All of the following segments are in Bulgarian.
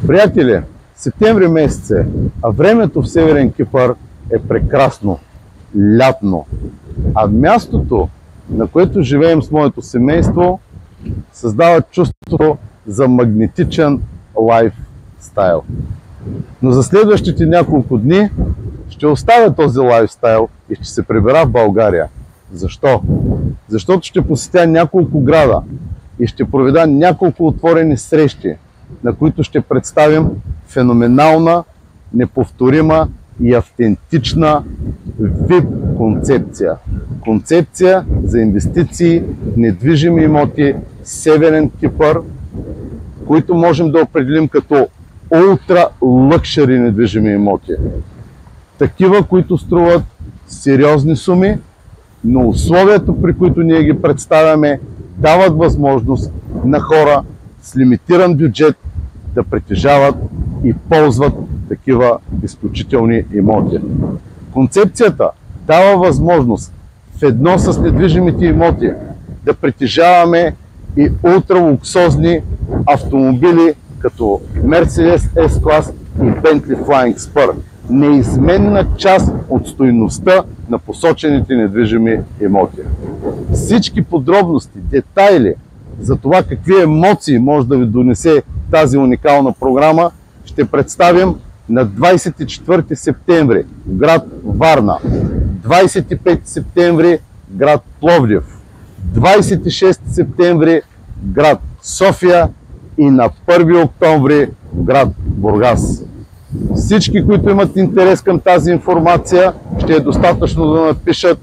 Приятели, септември месец е, а времето в Северен Кипър е прекрасно, лятно. А мястото, на което живеем с моето семейство, създава чувството за магнетичен лайфстайл. Но за следващите няколко дни ще оставя този лайфстайл и ще се прибера в България. Защо? Защото ще посетя няколко града и ще проведа няколко отворени срещи, на които ще представим феноменална, неповторима и автентична VIP концепция. Концепция за инвестиции в недвижими имоти Северен Кипър, които можем да определим като ултра лъкшери недвижими имоти. Такива, които струват сериозни суми, но условията, при които ние ги представяме, дават възможност на хора с лимитиран бюджет да притежават и ползват такива изключителни имоти. Концепцията дава възможност в едно с недвижимите имоти да притежаваме и ултралуксозни автомобили като Mercedes S-Class и Bentley Flying Spur. Неизменна част от стойността на посочените недвижими имоти. Всички подробности, детайли за това какви емоции може да ви донесе тази уникална програма ще представим на 24 септември в град Варна, 25 септември град Пловдив, 26 септември град София и на 1 октомври град Бургас. Всички, които имат интерес към тази информация, ще е достатъчно да напишат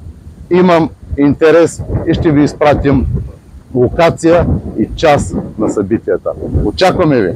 "Имам интерес" и ще ви изпратим локация и час на събитията. Очакваме ви!